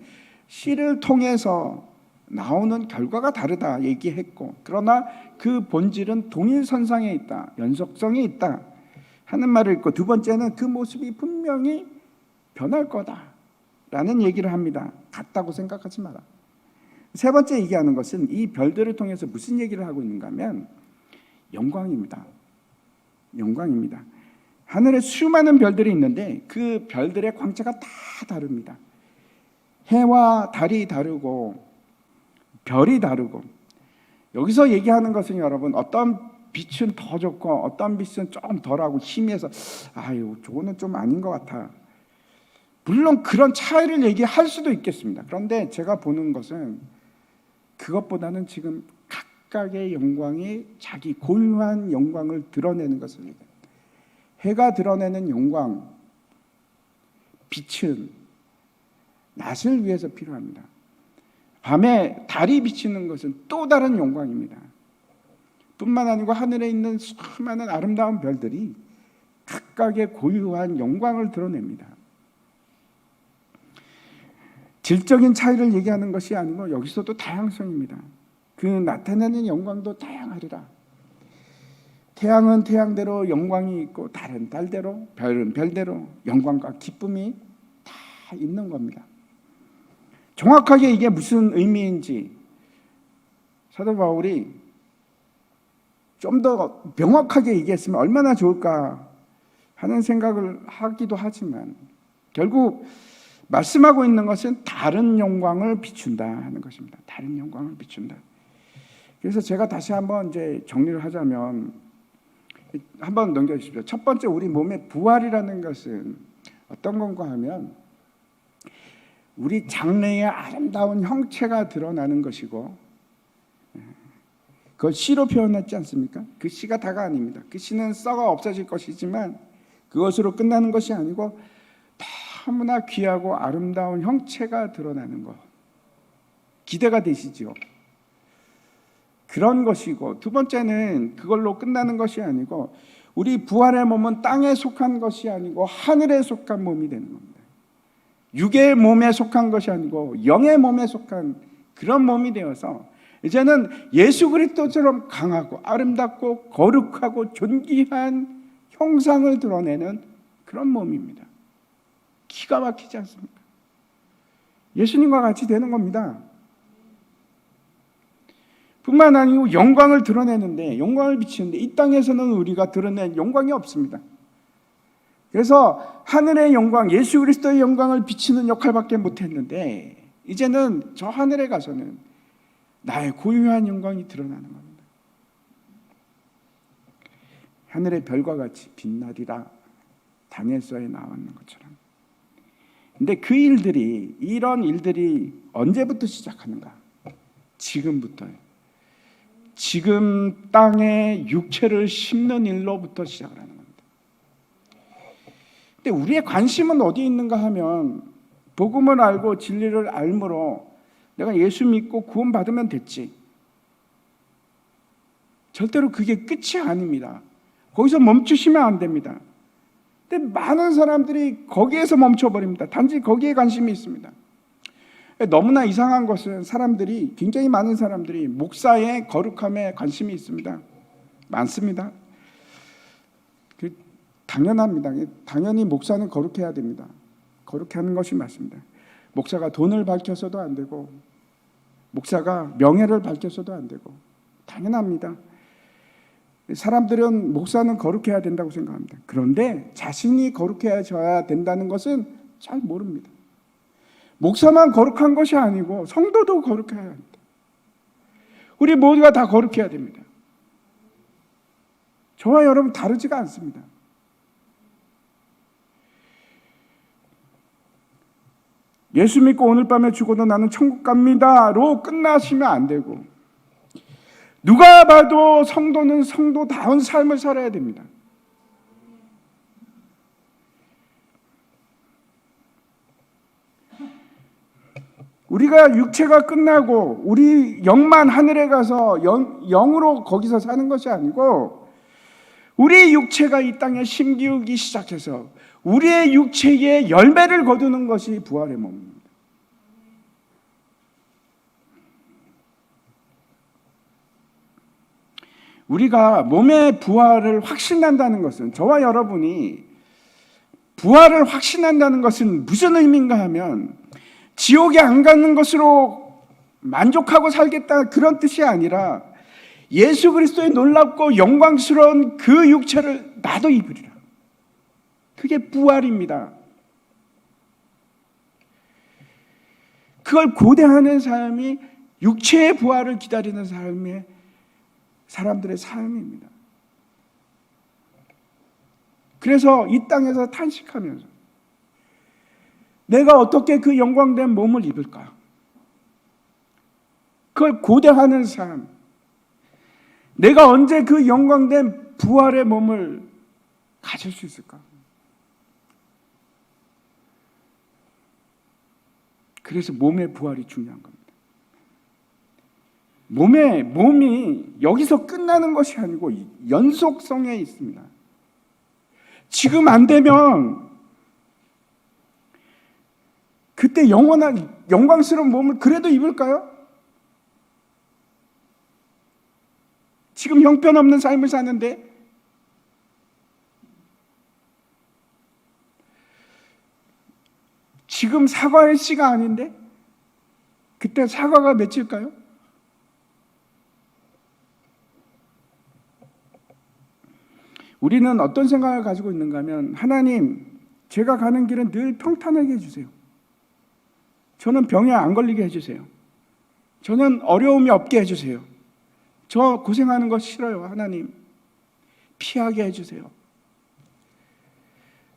S1: 씨를 통해서 나오는 결과가 다르다 얘기했고, 그러나 그 본질은 동일선상에 있다, 연속성이 있다 하는 말을 읽고, 두 번째는 그 모습이 분명히 변할 거다라는 얘기를 합니다. 같다고 생각하지 마라. 세 번째 얘기하는 것은 이 별들을 통해서 무슨 얘기를 하고 있는가 하면 영광입니다. 영광입니다. 하늘에 수많은 별들이 있는데 그 별들의 광채가 다 다릅니다. 해와 달이 다르고 별이 다르고, 여기서 얘기하는 것은 여러분, 어떤 빛은 더 좋고 어떤 빛은 조금 덜하고 희미해서 아유 저거는 좀 아닌 것 같아, 물론 그런 차이를 얘기할 수도 있겠습니다. 그런데 제가 보는 것은 그것보다는 지금 각각의 영광이 자기 고유한 영광을 드러내는 것을 얘기합니다. 해가 드러내는 영광, 빛은 낮을 위해서 필요합니다. 밤에 달이 비치는 것은 또 다른 영광입니다. 뿐만 아니고 하늘에 있는 수많은 아름다운 별들이 각각의 고유한 영광을 드러냅니다. 질적인 차이를 얘기하는 것이 아니고 여기서도 다양성입니다. 그 나타내는 영광도 다양하리라. 태양은 태양대로 영광이 있고 달은 달대로, 별은 별대로 영광과 기쁨이 다 있는 겁니다. 정확하게 이게 무슨 의미인지 사도 바울이 좀 더 명확하게 얘기했으면 얼마나 좋을까 하는 생각을 하기도 하지만, 결국 말씀하고 있는 것은 다른 영광을 비춘다 하는 것입니다. 다른 영광을 비춘다. 그래서 제가 다시 한번 이제 정리를 하자면, 한번 넘겨주십시오. 첫 번째, 우리 몸의 부활이라는 것은 어떤 건가 하면 우리 장래의 아름다운 형체가 드러나는 것이고, 그걸 시로 표현했지 않습니까? 그 시가 다가 아닙니다. 그 시는 썩어 없어질 것이지만 그것으로 끝나는 것이 아니고 너무나 귀하고 아름다운 형체가 드러나는 것, 기대가 되시죠? 그런 것이고, 두 번째는 그걸로 끝나는 것이 아니고 우리 부활의 몸은 땅에 속한 것이 아니고 하늘에 속한 몸이 되는 겁니다. 육의 몸에 속한 것이 아니고 영의 몸에 속한 그런 몸이 되어서 이제는 예수 그리스도처럼 강하고 아름답고 거룩하고 존귀한 형상을 드러내는 그런 몸입니다. 기가 막히지 않습니까? 예수님과 같이 되는 겁니다. 뿐만 아니고 영광을 드러내는데, 영광을 비치는데 이 땅에서는 우리가 드러낸 영광이 없습니다. 그래서 하늘의 영광, 예수 그리스도의 영광을 비치는 역할밖에 못했는데 이제는 저 하늘에 가서는 나의 고유한 영광이 드러나는 겁니다. 하늘의 별과 같이 빛나리라, 다니엘서에 나왔는 것처럼. 근데 그 일들이, 이런 일들이 언제부터 시작하는가? 지금부터요. 지금 땅에 육체를 심는 일로부터 시작을 하는 겁니다. 근데 우리의 관심은 어디에 있는가 하면, 복음을 알고 진리를 알므로 내가 예수 믿고 구원받으면 됐지. 절대로 그게 끝이 아닙니다. 거기서 멈추시면 안 됩니다. 근데 많은 사람들이 거기에서 멈춰버립니다. 단지 거기에 관심이 있습니다. 너무나 이상한 것은 사람들이, 굉장히 많은 사람들이 목사의 거룩함에 관심이 있습니다. 많습니다. 당연합니다. 당연히 목사는 거룩해야 됩니다. 거룩해하는 것이 맞습니다. 목사가 돈을 밝혀서도 안 되고, 목사가 명예를 밝혀서도 안 되고, 당연합니다. 사람들은 목사는 거룩해야 된다고 생각합니다. 그런데 자신이 거룩해져야 된다는 것은 잘 모릅니다. 목사만 거룩한 것이 아니고 성도도 거룩해야 합니다. 우리 모두가 다 거룩해야 됩니다. 저와 여러분 다르지가 않습니다. 예수 믿고 오늘 밤에 죽어도 나는 천국 갑니다로 끝나시면 안 되고, 누가 봐도 성도는 성도다운 삶을 살아야 됩니다. 우리가 육체가 끝나고 우리 영만 하늘에 가서 영으로 거기서 사는 것이 아니고, 우리 육체가 이 땅에 심기우기 시작해서 우리의 육체에 열매를 거두는 것이 부활의 몸입니다. 우리가 몸의 부활을 확신한다는 것은, 저와 여러분이 부활을 확신한다는 것은 무슨 의미인가 하면 지옥에 안 가는 것으로 만족하고 살겠다 그런 뜻이 아니라 예수 그리스도의 놀랍고 영광스러운 그 육체를 나도 입으리라. 그게 부활입니다. 그걸 고대하는 삶이 육체의 부활을 기다리는 사람들의 삶입니다. 그래서 이 땅에서 탄식하면서 내가 어떻게 그 영광된 몸을 입을까? 그걸 고대하는 삶. 내가 언제 그 영광된 부활의 몸을 가질 수 있을까? 그래서 몸의 부활이 중요한 겁니다. 몸이 여기서 끝나는 것이 아니고 연속성에 있습니다. 지금 안 되면 그때 영원한 영광스러운 몸을 그래도 입을까요? 지금 형편없는 삶을 사는데 지금 사과의 씨가 아닌데 그때 사과가 맺힐까요? 우리는 어떤 생각을 가지고 있는가 하면 하나님, 제가 가는 길은 늘 평탄하게 해주세요. 저는 병에 안 걸리게 해주세요. 저는 어려움이 없게 해주세요. 저 고생하는 거 싫어요. 하나님, 피하게 해주세요.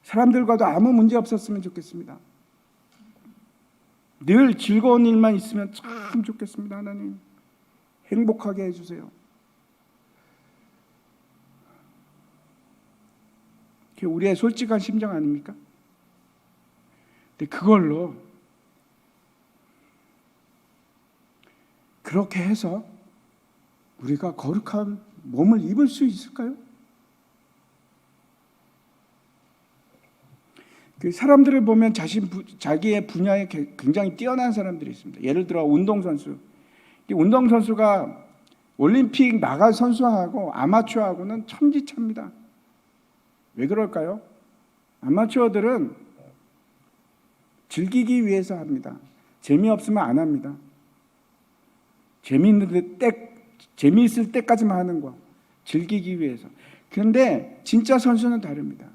S1: 사람들과도 아무 문제 없었으면 좋겠습니다. 늘 즐거운 일만 있으면 참 좋겠습니다. 하나님, 행복하게 해주세요. 그게 우리의 솔직한 심정 아닙니까? 근데 그걸로 그렇게 해서 우리가 거룩한 몸을 입을 수 있을까요? 그 사람들을 보면 자기의 분야에 굉장히 뛰어난 사람들이 있습니다. 예를 들어 운동선수. 이 운동선수가 올림픽 나갈 선수하고 아마추어하고는 천지차입니다. 왜 그럴까요? 아마추어들은 즐기기 위해서 합니다. 재미없으면 안 합니다. 재미있을 때까지만 하는 거. 즐기기 위해서. 그런데 진짜 선수는 다릅니다.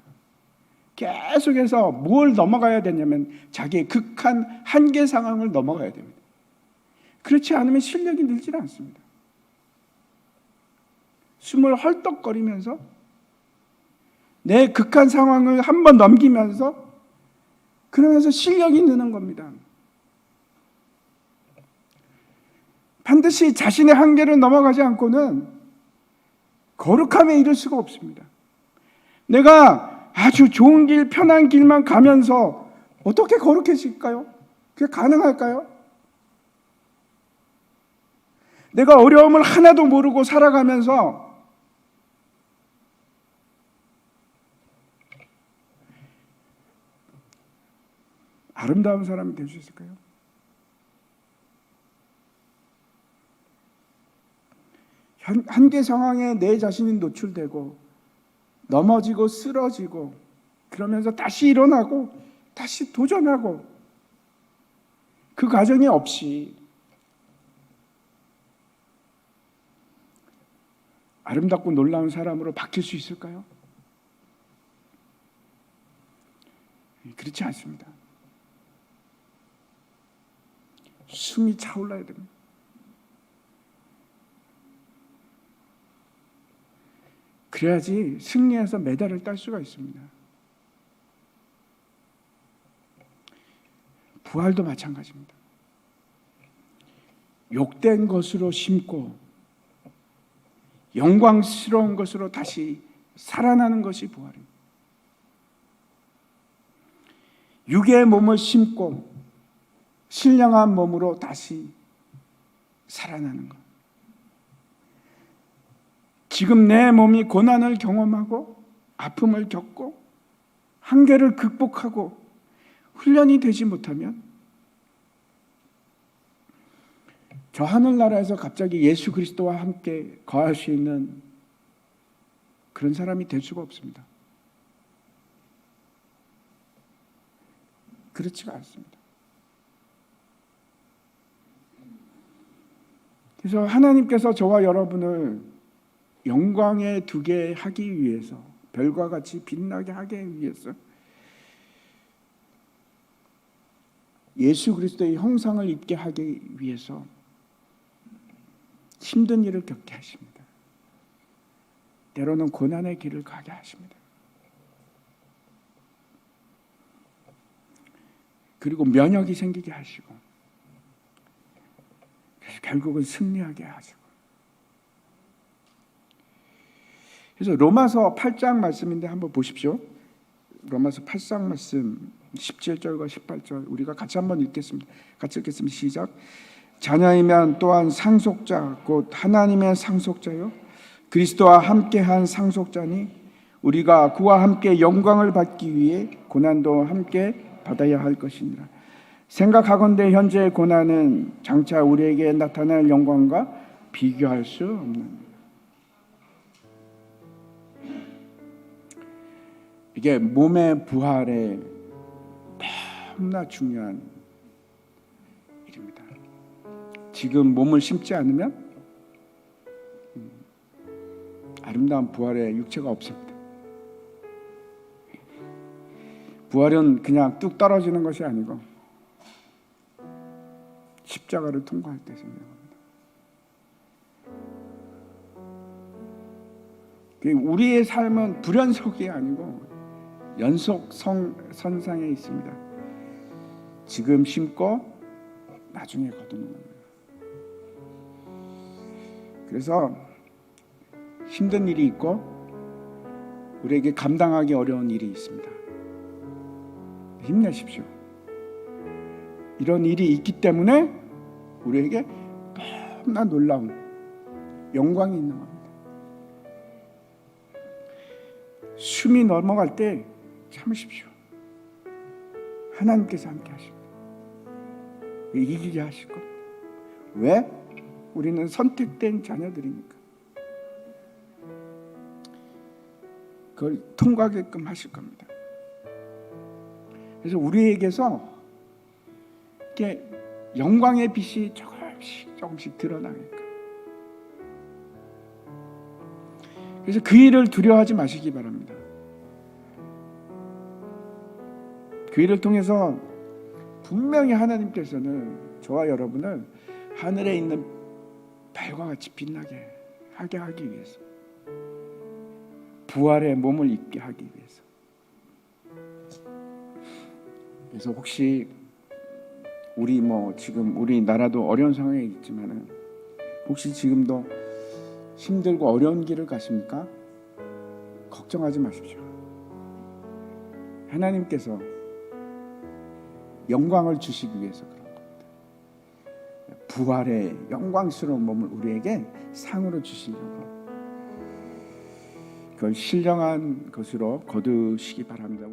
S1: 계속해서 뭘 넘어가야 되냐면 자기의 극한 한계 상황을 넘어가야 됩니다. 그렇지 않으면 실력이 늘지 않습니다. 숨을 헐떡거리면서 내 극한 상황을 한번 넘기면서 그러면서 실력이 느는 겁니다. 반드시 자신의 한계를 넘어가지 않고는 거룩함에 이를 수가 없습니다. 내가 아주 좋은 길, 편한 길만 가면서 어떻게 거룩해질까요? 그게 가능할까요? 내가 어려움을 하나도 모르고 살아가면서 아름다운 사람이 될 수 있을까요? 한계 상황에 내 자신이 노출되고 넘어지고 쓰러지고 그러면서 다시 일어나고 다시 도전하고 그 과정이 없이 아름답고 놀라운 사람으로 바뀔 수 있을까요? 그렇지 않습니다. 숨이 차올라야 됩니다. 그래야지 승리해서 메달을 딸 수가 있습니다. 부활도 마찬가지입니다. 욕된 것으로 심고 영광스러운 것으로 다시 살아나는 것이 부활입니다. 육의 몸을 심고 신령한 몸으로 다시 살아나는 것. 지금 내 몸이 고난을 경험하고 아픔을 겪고 한계를 극복하고 훈련이 되지 못하면 저 하늘나라에서 갑자기 예수 그리스도와 함께 거할 수 있는 그런 사람이 될 수가 없습니다. 그렇지가 않습니다. 그래서 하나님께서 저와 여러분을 영광에 두게 하기 위해서, 별과 같이 빛나게 하기 위해서 예수 그리스도의 형상을 입게 하기 위해서 힘든 일을 겪게 하십니다. 때로는 고난의 길을 가게 하십니다. 그리고 면역이 생기게 하시고, 그래서 결국은 승리하게 하시고. 그래서 로마서 8장 말씀인데 한번 보십시오. 로마서 8장 말씀 17절과 18절 우리가 같이 한번 읽겠습니다. 같이 읽겠습니다. 시작. 자녀이면 또한 상속자 곧 하나님의 상속자요 그리스도와 함께한 상속자니 우리가 그와 함께 영광을 받기 위해 고난도 함께 받아야 할 것이니라. 생각하건대 현재의 고난은 장차 우리에게 나타날 영광과 비교할 수 없는. 이게 몸의 부활에 너무나 중요한 일입니다. 지금 몸을 심지 않으면 아름다운 부활의 육체가 없습니다. 부활은 그냥 뚝 떨어지는 것이 아니고 십자가를 통과할 때 생겨납니다. 우리의 삶은 불연속이 아니고 연속 선상에 있습니다. 지금 심고 나중에 거두는 겁니다. 그래서 힘든 일이 있고 우리에게 감당하기 어려운 일이 있습니다. 힘내십시오. 이런 일이 있기 때문에 우리에게 너무나 놀라운 영광이 있는 겁니다. 숨이 넘어갈 때 참으십시오. 하나님께서 함께 하십니다. 이기게 하실 겁니다. 왜? 우리는 선택된 자녀들이니까. 그걸 통과하게끔 하실 겁니다. 그래서 우리에게서 이렇게 영광의 빛이 조금씩 드러나게끔. 그래서 그 일을 두려워하지 마시기 바랍니다. 그 일을 통해서 분명히 하나님께서는 저와 여러분을 하늘에 있는 별과 같이 빛나게 하게 하기 위해서, 부활의 몸을 입게 하기 위해서. 그래서 혹시 우리 지금 우리 나라도 어려운 상황에 있지만은 혹시 지금도 힘들고 어려운 길을 가십니까? 걱정하지 마십시오. 하나님께서 영광을 주시기 위해서 그런 겁니다. 부활의 영광스러운 몸을 우리에게 상으로 주시려고, 그걸 신령한 것으로 거두시기 바랍니다.